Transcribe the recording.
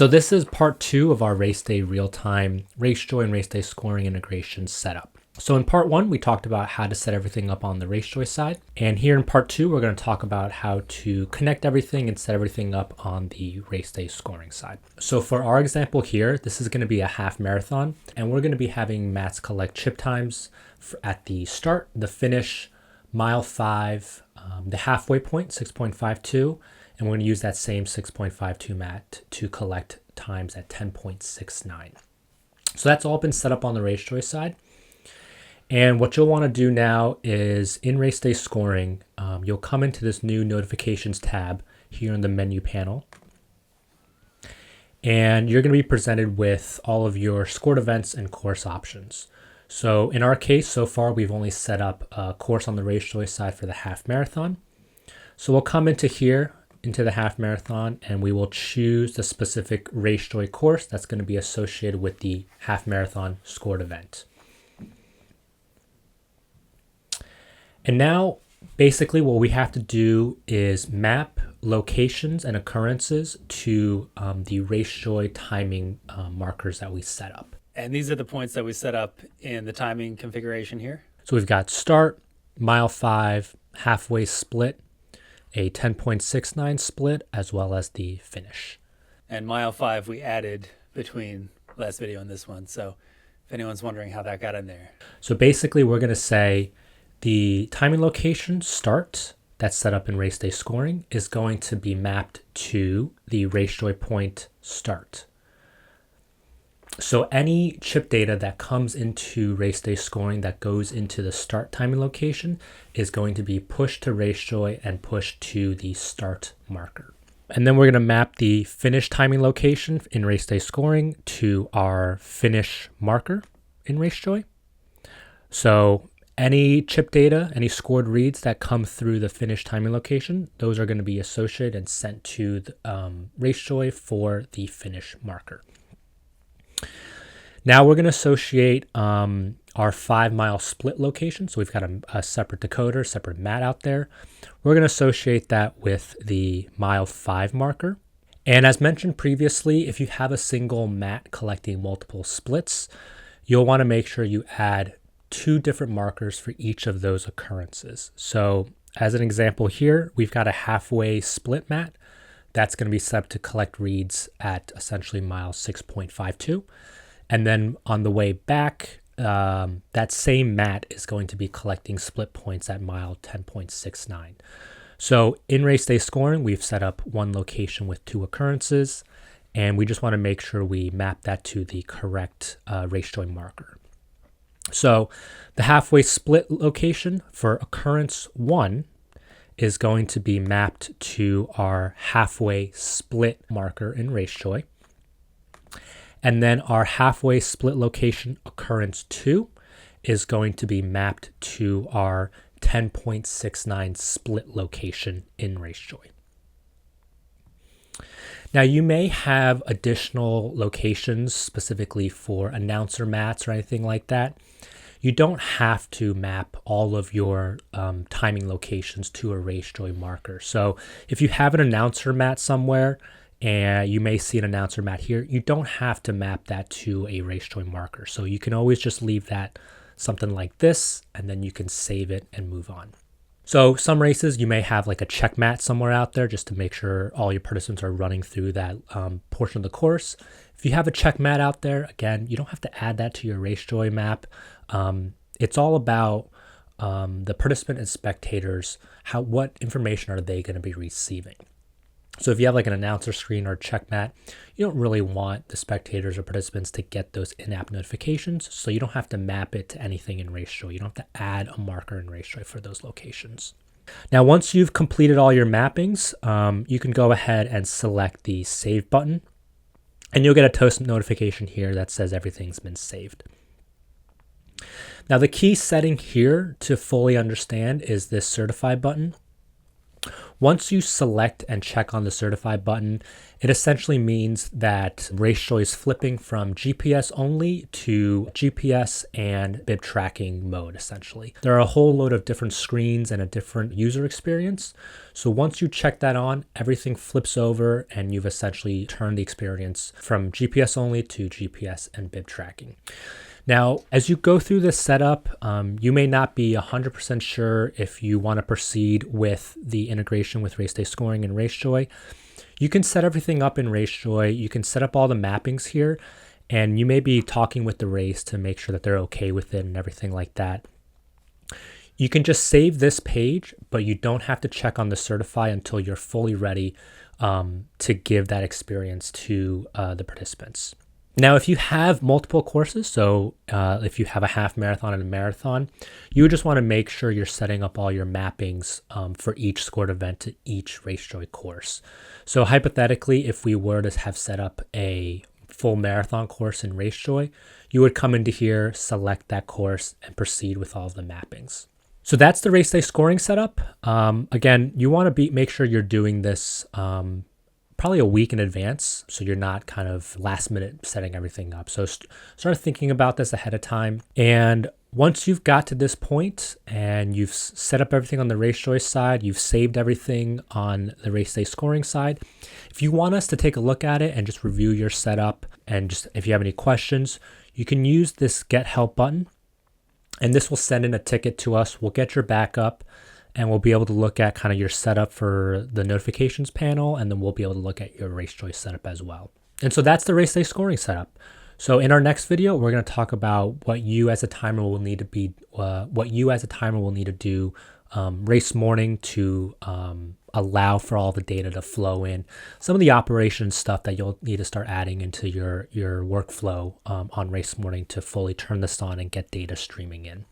So this is part 2 of our RaceDay real-time RaceJoy and RaceDay scoring integration setup. So in part 1, we talked about how to set everything up on the RaceJoy side. And here in part 2, we're going to talk about how to connect everything and set everything up on the RaceDay scoring side. So for our example here, this is going to be a half marathon, and we're going to be having Mats collect chip times at the start, the finish, mile 5, the halfway point, 6.52, and we're going to use that same 6.52 mat to collect times at 10.69. So that's all been set up on the RaceJoy side. And what you'll want to do now is in RaceDay scoring, you'll come into this new notifications tab here in the menu panel. And you're going to be presented with all of your scored events and course options. So in our case, so far, we've only set up a course on the RaceJoy side for the half marathon. So we'll come into here, into the half marathon, and we will choose the specific RaceJoy course that's going to be associated with the half marathon scored event. And now basically what we have to do is map locations and occurrences to the RaceJoy timing markers that we set up. And these are the points that we set up in the timing configuration here. So we've got start, mile 5, halfway split, a 10.69 split, as well as the finish. And mile 5 we added between last video and this one. So if anyone's wondering how that got in there. So basically we're going to say the timing location start that's set up in RaceDay scoring is going to be mapped to the RaceJoy point start. So any chip data that comes into RaceDay scoring that goes into the start timing location is going to be pushed to RaceJoy and pushed to the start marker. And then we're going to map the finish timing location in RaceDay scoring to our finish marker in RaceJoy. So any chip data, any scored reads that come through the finish timing location, those are going to be associated and sent to the, RaceJoy for the finish marker. Now we're going to associate our 5 mile split location. So we've got a separate decoder, separate mat out there. We're going to associate that with the mile 5 marker. And as mentioned previously, if you have a single mat collecting multiple splits, you'll want to make sure you add 2 different markers for each of those occurrences. So as an example here, we've got a halfway split mat. That's going to be set up to collect reads at essentially mile 6.52. And then on the way back, that same mat is going to be collecting split points at mile 10.69. So in RaceDay scoring, we've set up one location with 2 occurrences, and we just want to make sure we map that to the correct RaceJoy marker. So the halfway split location for occurrence 1 is going to be mapped to our halfway split marker in RaceJoy. And then our halfway split location occurrence 2 is going to be mapped to our 10.69 split location in RaceJoy. Now you may have additional locations specifically for announcer mats or anything like that. You don't have to map all of your timing locations to a RaceJoy marker. So if you have an announcer mat somewhere, and you may see an announcer mat here, you don't have to map that to a RaceJoy marker. So you can always just leave that something like this, and then you can save it and move on. So some races, you may have like a check mat somewhere out there just to make sure all your participants are running through that portion of the course. If you have a check mat out there, again, you don't have to add that to your RaceJoy map. It's all about the participant and spectators, what information are they going to be receiving. So if you have like an announcer screen or a check mat, you don't really want the spectators or participants to get those in-app notifications. So you don't have to map it to anything in RaceJoy. You don't have to add a marker in RaceJoy for those locations. Now, once you've completed all your mappings, you can go ahead and select the Save button, and you'll get a toast notification here that says everything's been saved. Now, the key setting here to fully understand is this Certify button. Once you select and check on the certify button, it essentially means that RaceDay is flipping from GPS only to GPS and bib tracking mode, essentially. There are a whole load of different screens and a different user experience. So once you check that on, everything flips over and you've essentially turned the experience from GPS only to GPS and bib tracking. Now, as you go through this setup, you may not be 100% sure if you want to proceed with the integration with RaceDay scoring and RaceDay. You can set everything up in RaceDay. You can set up all the mappings here, and you may be talking with the race to make sure that they're okay with it and everything like that. You can just save this page, but you don't have to check on the certify until you're fully ready to give that experience to the participants. Now, if you have multiple courses, so if you have a half marathon and a marathon, you would just want to make sure you're setting up all your mappings for each scored event to each RaceDay course. So hypothetically, if we were to have set up a full marathon course in RaceDay, you would come into here, select that course, and proceed with all of the mappings. So that's the RaceDay scoring setup. Again, you want to make sure you're doing this probably a week in advance, so you're not kind of last minute setting everything up. So start thinking about this ahead of time. And once you've got to this point and you've set up everything on the RaceDay side, you've saved everything on the RaceDay scoring side, if you want us to take a look at it and just review your setup, and just if you have any questions, you can use this Get Help button, and this will send in a ticket to us. We'll get your backup, and we'll be able to look at kind of your setup for the notifications panel, and then we'll be able to look at your RaceDay setup as well. And so that's the RaceDay scoring setup. So in our next video, we're going to talk about what you as a timer will need to do race morning to allow for all the data to flow in. Some of the operation stuff that you'll need to start adding into your workflow on race morning to fully turn this on and get data streaming in.